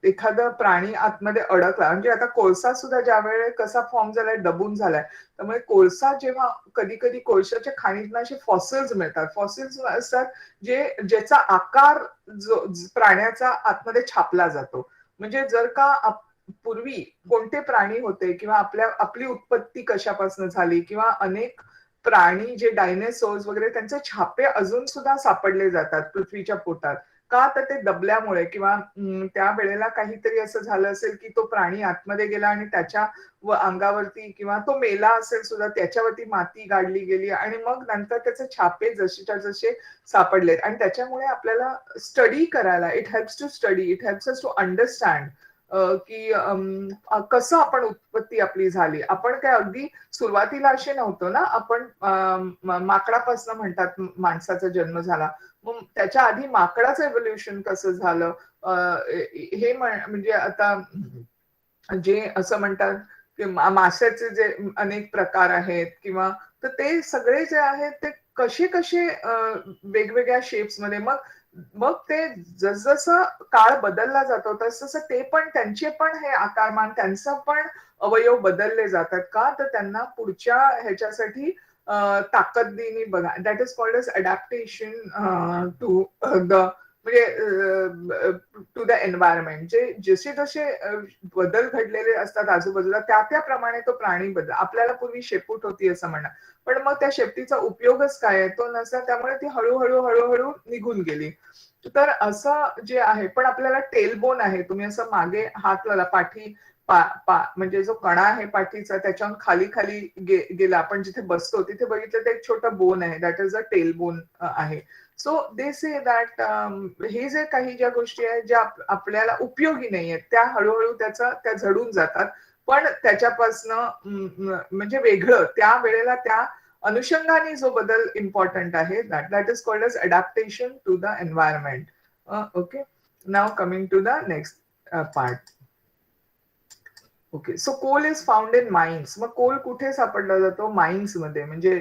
एखादा प्राणी आतमध्ये अडकला म्हणजे आता कोळसा सुद्धा ज्या वेळेला कसा फॉर्म झालाय डबून झालाय त्यामुळे कोळसा जेव्हा कधी कधी कोळशाच्या खाणीतनं असे फॉसिल्स मिळतात फॉसिल्स असतात ज्याचा आकार जो प्राण्याचा आतमध्ये छापला जातो म्हणजे जर का पूर्वी कोणते प्राणी होते किंवा आपली उत्पत्ती कशापासून झाली किंवा अनेक प्राणी जे डायनेसोर्स वगैरे त्यांचे छापे अजून सुद्धा सापडले जातात पृथ्वीच्या पोटात का तर ते दबल्यामुळे किंवा त्या वेळेला काहीतरी असं झालं असेल की तो प्राणी आतमध्ये गेला आणि त्याच्या अंगावरती किंवा तो मेला असेल सुद्धा त्याच्यावरती माती गाडली गेली आणि मग नंतर त्याचे छापे जसेच्या जसे सापडलेत आणि त्याच्यामुळे आपल्याला स्टडी करायला it helps to study it helps us to understand की कसं आपण उत्पत्ती आपली झाली आपण काय अगदी सुरुवातीला असे नव्हतो ना आपण माकडापासून म्हणतात माणसाचा जन्म झाला मग त्याच्या आधी माकडाचं एव्होल्युशन कसं झालं हे म्हणजे आता जे असं म्हणतात की माशाचे जे अनेक प्रकार आहेत किंवा तर ते सगळे जे आहेत ते कसे कसे वेगवेगळ्या शेप्स मध्ये मग मग ते जसजसं काळ बदलला जातो तसं ते पण त्यांचे पण हे आकारमान त्यांचं पण अवयव बदलले जातात का तर त्यांना पुढच्या ह्याच्यासाठी ताकदीने बघा that is called as adaptation to the म्हणजे टू द एन्व्हायरमेंट जे जसे जसे बदल घडलेले असतात आजूबाजूला त्याप्रमाणे तो प्राणी बदल आपल्याला पूर्वी शेपूट होती असं म्हणा पण मग त्या शेपटीचा उपयोगच काय आहे तो नसता त्यामुळे ती हळूहळू हळूहळू निघून गेली तर असं जे आहे पण आपल्याला टेलबोन आहे तुम्ही असं मागे हात लावला पाठी म्हणजे जो कणा आहे पाठीचा त्याच्याहून खाली खाली गेला आपण जिथे बसतो तिथे बघितलं तर एक छोटा बोन आहे that is a tail bone आहे सो दे से दॅट हे जे काही ज्या गोष्टी आहेत ज्या आपल्याला उपयोगी नाही आहेत त्या हळूहळू त्या झडून जातात पण त्याच्यापासनं म्हणजे वेगळं त्या वेळेला त्या अनुषंगाने जो बदल इम्पॉर्टंट आहे that is called as adaptation to the environment okay now coming to the next part okay so coal is found in mines मग कोल कुठे सापडला जातो माइन्स मध्ये म्हणजे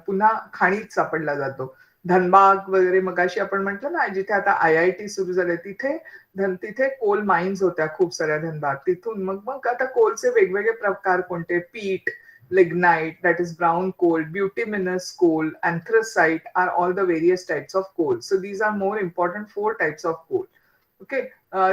पुन्हा खाणीत सापडला जातो धनबाग वगैरे मगाशी आपण म्हटलं ना जिथे आता IIT सुरू झाले तिथे कोल माइन्स होत्या खूप साऱ्या धनबाग तिथून मग आता कोलचे वेगवेगळे प्रकार कोणते पीट lignite that is brown coal bituminous coal anthracite are all the various types of coal so these are more important 4 types of coal okay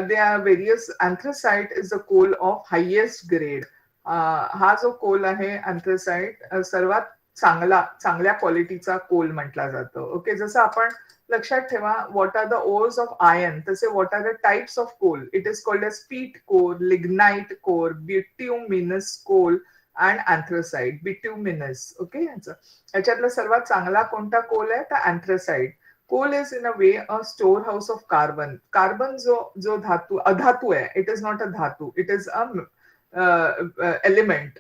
there are various anthracite is the coal of highest grade हा जो कोल आहे anthracite सर्वात चांगल्या क्वालिटीचा कोल म्हटला जातो okay जसं आपण लक्षात ठेवा what are the ores of iron तसे what are the types of coal it is called as peat coal lignite coal bituminous coal and anthracite bituminous okay याच्यातला सर्वात चांगला कोणता कोल आहे तर anthracite coal is in a way a store house of carbon जो धातू अधातू आहे it is not अ धातू इट इज अ एलिमेंट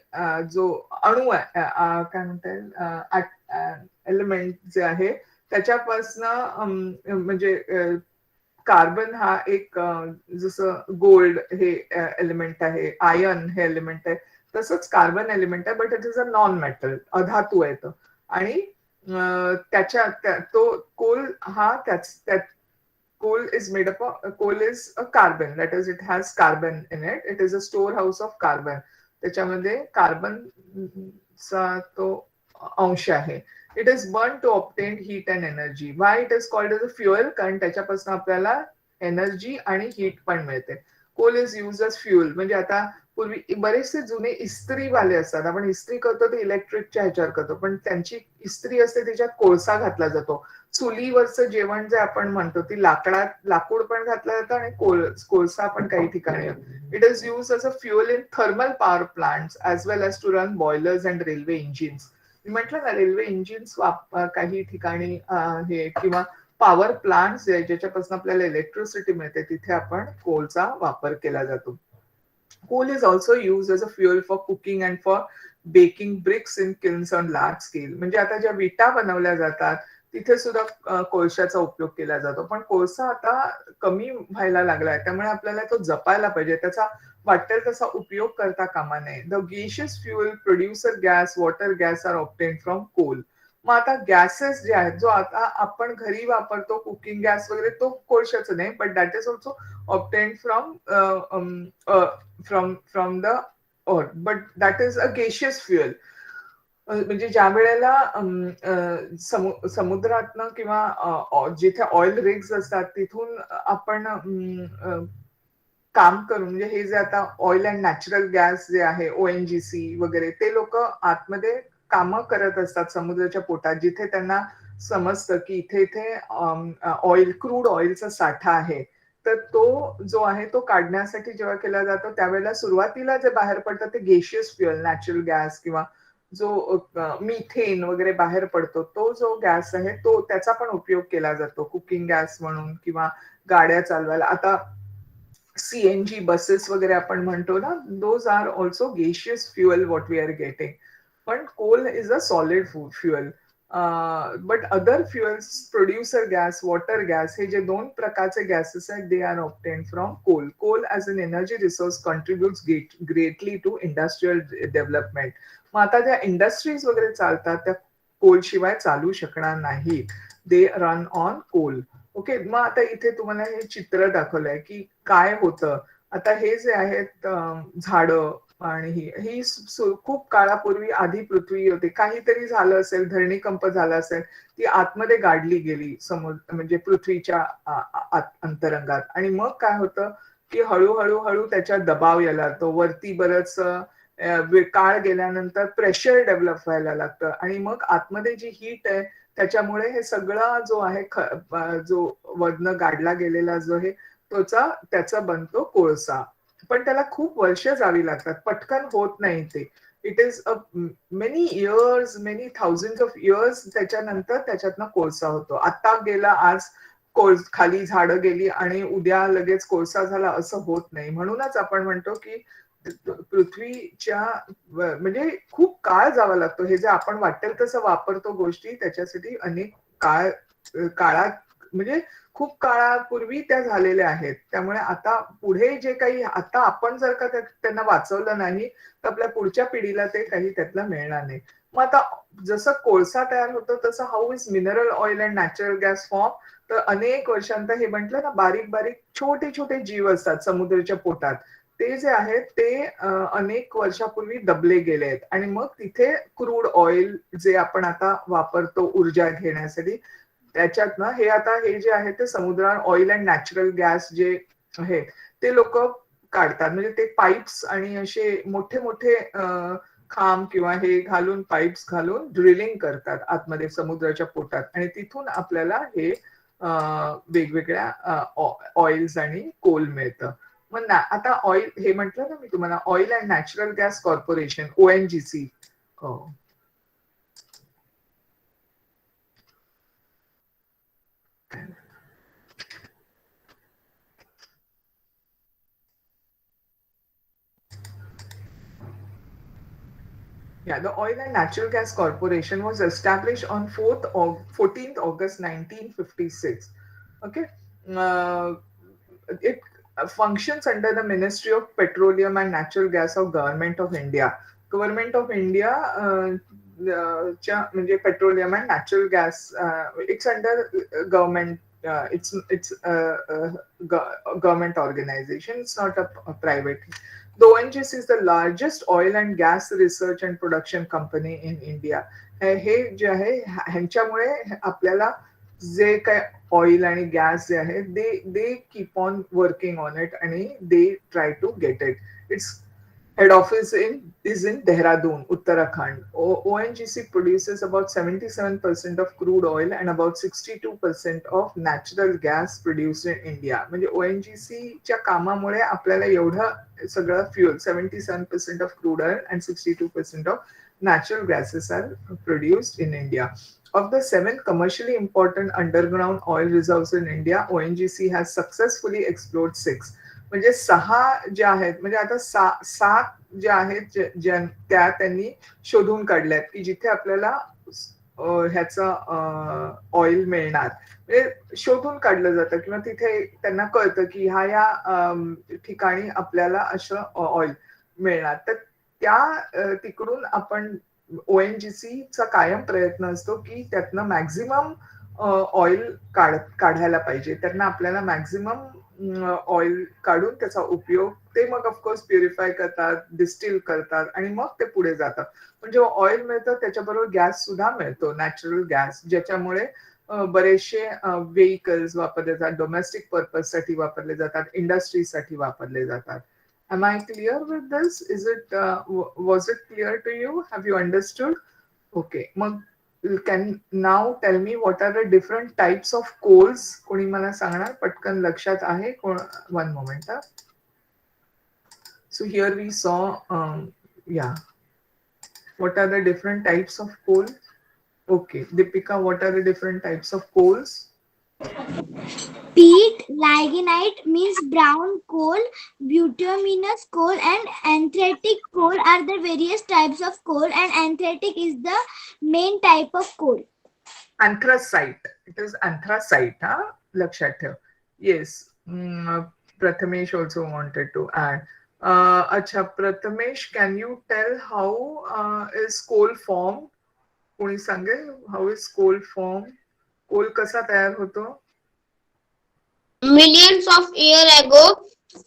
जो अणू आहे काय म्हणता येईल एलिमेंट जे आहे त्याच्यापासनं म्हणजे कार्बन हा एक जसं गोल्ड हे एलिमेंट आहे आयर्न हे एलिमेंट आहे तसंच कार्बन एलिमेंट आहे but it is a non metal अधातू आहे तो आणि तो कोल हा coal is made up of, coal is a carbon, that is it has carbon in it. It is a storehouse of carbon. त्याच्यामध्ये कार्बनचा तो अंश आहे. It is burn to obtain heat and energy. Why it is called as a fuel? कारण त्याच्यापासून आपल्याला energy आणि heat पण मिळते. Coal is use as fuel. म्हणजे आता पूर्वी बरेचसे जुने इस्त्रीवाले असतात, आपण इस्त्री करतो ते इलेक्ट्रिकच्या ह्याच्यावर करतो, पण त्यांची इस्त्री असते त्याच्यात कोळसा घातला जातो. चुलीवरचं जेवण जे आपण म्हणतो ती लाकूड पण घातलं जातं आणि कोळसा पण काही ठिकाणी. It is use as a fuel in thermal power plants as well as to run boilers and railway engines. मी म्हटलं ना रेल्वे इंजिन्स काही ठिकाणी हे किंवा पॉवर प्लांट्स ज्याच्यापासून आपल्याला इलेक्ट्रिसिटी मिळते तिथे आपण कोलचा वापर केला जातो. Coal is also used as a fuel for cooking and for baking bricks in kilns on large scale. म्हणजे आता ज्या विटा बनवल्या जातात तिथे सुद्धा कोळशाचा उपयोग केला जातो. पण कोळसा आता कमी व्हायला लागलाय, त्यामुळे आपल्याला तो जपायला पाहिजे. त्याचा वाटेल तसा उपयोग करता कामा नये. The gaseous fuel producer gas, water gas are obtained from coal. मग आता गॅसेस जे आहेत जो आता आपण घरी वापरतो कुकिंग गॅस वगैरे तो कोळशाचं नाही, but that is also obtained from the earth, but that is a gaseous fuel. म्हणजे ज्या वेळेला समुद्रातनं किंवा जिथे ऑइल रिग्स असतात तिथून आपण काम करून, म्हणजे हे जे आता ऑइल अँड नॅचरल गॅस जे आहे ONGC वगैरे, ते लोक आतमध्ये कामं करत असतात समुद्राच्या पोटात, जिथे त्यांना समजतं की इथे इथे ऑइल क्रूड ऑइलचा साठा आहे. तर तो जो आहे तो काढण्यासाठी जेव्हा केला जातो त्यावेळेला सुरुवातीला जे बाहेर पडतं ते गेशियस फ्युएल, नॅचरल गॅस किंवा जो मिथेन वगैरे बाहेर पडतो तो जो गॅस आहे तो त्याचा पण उपयोग केला जातो कुकिंग गॅस म्हणून किंवा गाड्या चालवायला. आता CNG बसेस वगैरे आपण म्हणतो ना, those are also gaseous fuel what we are getting. पण coal is a solid fuel. But other fuels, producer gas, water gas, हे जे दोन प्रकारचे गॅसेस आहेत they are obtain from coal. Coal as an energy resource contributes greatly to industrial development. मग आता ज्या industries वगैरे चालतात त्या कोल शिवाय चालू शकणार नाही. They run on coal. Okay. मग आता इथे तुम्हाला हे चित्र दाखवलंय की काय होतं. आता हे जे आहेत झाडं आणि ही खूप काळापूर्वी आधी पृथ्वी होती, काहीतरी झालं असेल, धरणीकंप झाला असेल, ती आतमध्ये गाडली गेली समुद्र म्हणजे पृथ्वीच्या अंतरंगात. आणि मग काय होतं की हळूहळू हळू त्याच्यात दबाव यायला लागतो. वरती बरंच काळ गेल्यानंतर प्रेशर डेव्हलप व्हायला लागतं आणि मग आतमध्ये जी हीट आहे त्याच्यामुळे हे सगळा जो आहे जो वरनं गाडला गेलेला जो आहे त्याचा बनतो कोळसा. पण त्याला खूप वर्ष जावी लागतात, पटकन होत नाही ते. It is a many years, many thousand of years त्याच्यानंतर त्याच्यातनं कोळसा होतो. आता गेला आज खाली झाडं गेली आणि उद्या लगेच कोळसा झाला असं होत नाही. म्हणूनच आपण म्हणतो की पृथ्वीच्या म्हणजे खूप काळ जावा लागतो. हे जे आपण वाटेल तसं वापरतो गोष्टी त्याच्यासाठी अनेक काळात म्हणजे खूप काळापूर्वी त्या झालेल्या आहेत. त्यामुळे आता पुढे जे काही आता आपण जर का त्यांना वाचवलं नाही तर आपल्या पुढच्या पिढीला ते काही त्यातलं मिळणार नाही. मग आता जसं कोळसा तयार होतो तसं how is mineral oil and natural gas form. तर अनेक वर्षांत हे म्हटलं ना, बारीक बारीक छोटे छोटे जीव असतात समुद्राच्या पोटात, ते जे आहेत ते अनेक वर्षापूर्वी दबले गेले आहेत आणि मग तिथे क्रूड ऑइल जे आपण आता वापरतो ऊर्जा घेण्यासाठी त्याच्यात ना हे जे आहे ते समुद्रात ऑइल अँड नॅचरल गॅस जे आहे ते लोक काढतात. म्हणजे ते पाईप्स आणि असे मोठे मोठे खांब किंवा हे घालून पाईप्स घालून ड्रिलिंग करतात आतमध्ये समुद्राच्या पोटात आणि तिथून आपल्याला हे वेगवेगळ्या ऑइल्स आणि कोल मिळतं. मग आता ऑइल हे म्हटलं ना मी तुम्हाला, oil and natural gas corporation ONGC. Yeah, the Oil and Natural Gas Corporation was established on 14th August 1956. Okay. It functions under the Ministry of Petroleum and Natural Gas of Government of India. Government of India म्हणजे petroleum and natural gas, it's under government it's a government organization. It's not a private. The ONGC is the largest oil and gas research and production company in India. हे जे आहे ह्यांच्यामुळे आपल्याला जे काय oil आणि gas जे आहे they keep on working on it आणि they try to get it. Its head office is in Dehradun, Uttarakhand. ONGC produces about 77% of crude oil and about 62% of natural gas produced in India. म्हणजे ONGC च्या कामामुळे आपल्याला एवढं सगळं fuel 77% of crude oil and 62% of natural gases are produced in India. Of the 7 commercially important underground oil reserves in India, ONGC has successfully explored 6. म्हणजे 6 ज्या आहेत, म्हणजे आता 7 ज्या आहेत त्या त्यांनी शोधून काढल्यात की जिथे आपल्याला ह्याचं ऑइल मिळणार. म्हणजे शोधून काढलं जातं किंवा तिथे त्यांना कळतं की ह्या ठिकाणी आपल्याला असं ऑइल मिळणार. तर त्या तिकडून आपण ONGCचा कायम प्रयत्न असतो की त्यातनं मॅक्झिमम ऑइल काढायला पाहिजे. त्यांना आपल्याला मॅक्झिमम ऑइल काढून त्याचा उपयोग ते मग ऑफकोर्स प्युरिफाय करतात, डिस्टिल करतात आणि मग ते पुढे जातात. म्हणजे ऑइल मिळतं त्याच्याबरोबर गॅस सुद्धा मिळतो, नॅचरल गॅस, ज्याच्यामुळे बरेचसे व्हेकल्स वापरले जातात, डोमेस्टिक पर्पज साठी वापरले जातात, इंडस्ट्रीसाठी वापरले जातात. Am I clear with this? Was it clear to you? Have you understood? Okay. Mug can now tell me what are the different types of coals? कोणी मला सांगणार पटकन लक्षात आहे? One moment. So here we saw yeah, what are the different types of coal? Okay, Deepika, what are the different types of coals? Peat, lignite means brown coal, bituminous coal and anthracic coal are the various types of coal, and anthracic is the main type of coal. Anthracite. It is anthracite. Lakshat thev. Yes. Prathamesh also wanted to add. Acha, Prathamesh, can you tell how is coal formed? कोणी सांगेल how is coal formed? कोल कसा तयार होतो? Millions of years ago,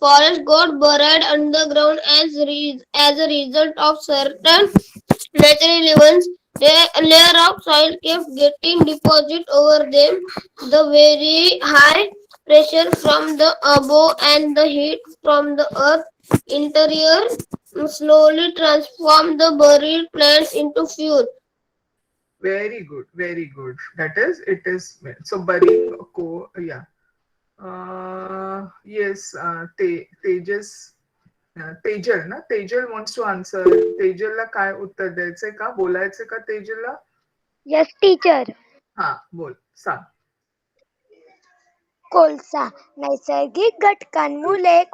forests got buried underground as a result of certain natural events. A layer of soil kept getting deposited over them. The very high pressure from the above and the heat from the earth interior slowly transformed the buried plants into fuel. Very good, very good. That is, it is so burying coal. Yeah. Yes. Tejas. Tejal ना, Tejal wants to answer. तेजलला काय उत्तर द्यायचंय का, बोलायचंय का तेजलला? Yes teacher. हा बोल, सांग. कोळसा नैसर्गिक घटकांमुळे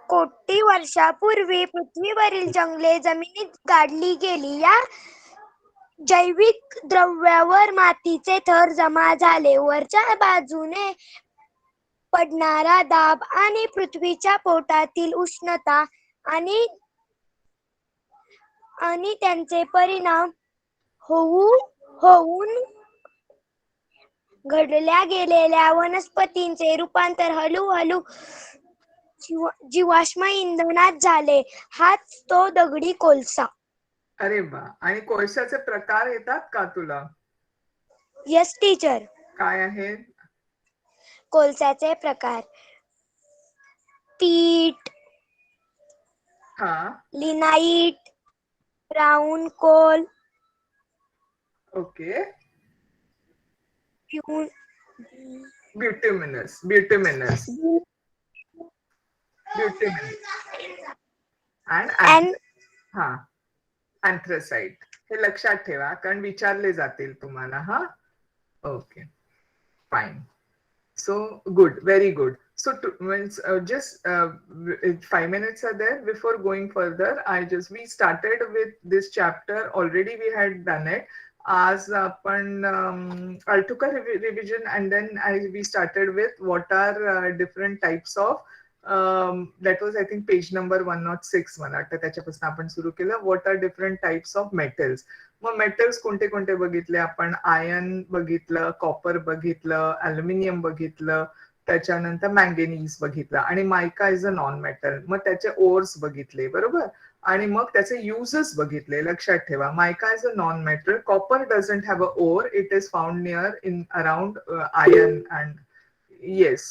कोटी वर्षापूर्वी पृथ्वीवरील जंगले जमिनीत गाडली गेली. या जैविक द्रव्यावर मातीचे थर जमा झाले. वरच्या बाजूने पडणारा दाब आणि पृथ्वीच्या पोटातील उष्णता आणि त्यांचे परिणाम होऊन घडल्या गेलेल्या वनस्पतींचे रूपांतर हळूहळू जीवाश्म इंधनात झाले. हाच तो दगडी कोळसा. अरे वा. आणि कोळशाचे प्रकार येतात का तुला? Yes teacher. काय आहेत कोळशाचे प्रकार? Peat, lignite, brown coal. Okay. Bituminous and anthracite. हे लक्षात ठेवा कारण विचारले जातील तुम्हाला. हा, okay, fine. So good, very good. So just 5 minutes are there before going further. We started with this chapter already. We had done it. As I took a revision and then we started with what are different types of that was I think page number 106 मला वाटतं, त्याच्यापासून आपण सुरू केलं. What are different types of metals. मग metals कोणते कोणते बघितले आपण? आयर्न बघितलं, कॉपर बघितलं, अल्युमिनियम बघितलं, त्याच्यानंतर मँगेनीज बघितलं, आणि मायका इज अ नॉन मेटल. मग त्याचे ओर्स बघितले, बरोबर, आणि मग त्याचे युजेस बघितले. लक्षात ठेवा, mica is a non metal. Copper doesn't have a ore. It is found near in around iron and yes.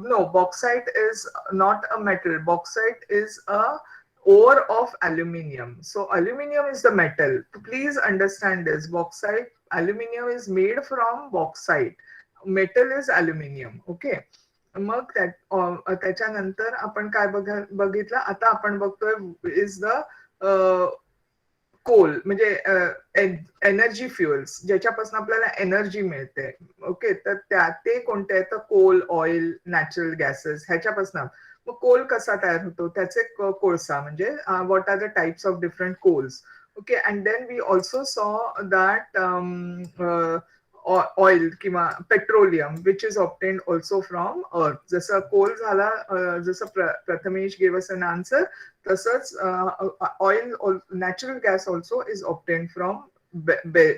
No, bauxite is not a metal. Bauxite is a ore of aluminium. So aluminium is the metal. Please understand this. Bauxite, aluminium is made from bauxite. Metal is aluminium. Okay. मग त्याच्यानंतर आपण काय बघितलं, आता आपण बघतोय is the coal, म्हणजे energy fuels, ज्याच्यापासून आपल्याला energy मिळते. ओके, तर ते कोणते आहेत? तर कोल, ऑइल, नॅचरल गॅसेस, ह्याच्यापासून. मग कोल कसा तयार होतो? त्याचे कोळसा, म्हणजे what are the types of different coals. Okay, and then we also saw that oil किंवा petroleum which is obtained also from earth. जसं कोल झाला, जसं Prathamesh gave us an answer, तसंच oil, natural gas also is obtained from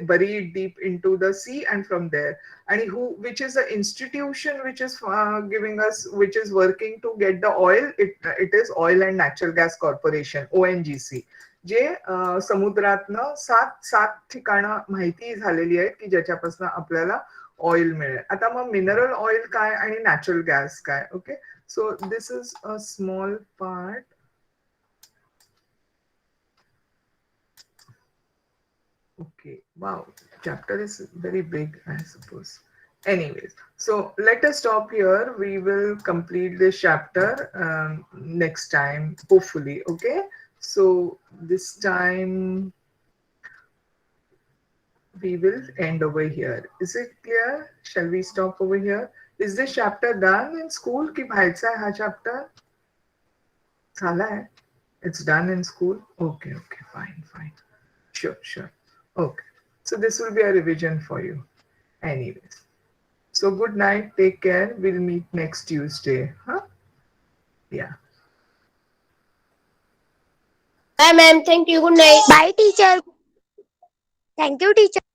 buried deep into the sea and from there. And which is the institution which is giving us, which is working to get the oil? It is Oil and Natural Gas Corporation, ONGC. जे समुद्रातनं सात ठिकाणं माहिती झालेली आहेत की ज्याच्यापासून आपल्याला oil मिळेल. आता मग mineral oil काय आणि नॅचरल गॅस काय? Okay, so this is a small part. Okay, wow, chapter is very big, I suppose. Anyways, so let us stop here. We will complete this chapter next time, hopefully. Okay, so this time we will end over here. Is it clear? Shall we stop over here? Is this chapter done in school? Ki bhaycha hai ha chapter? Chala hai? It's done in school? Okay, okay, fine, fine. Sure, sure. Okay. So this will be a revision for you. Anyways. So good night. Take care. We'll meet next Tuesday. Huh? Yeah. Bye, ma'am. Thank you. Good night. Bye, teacher. Thank you, teacher.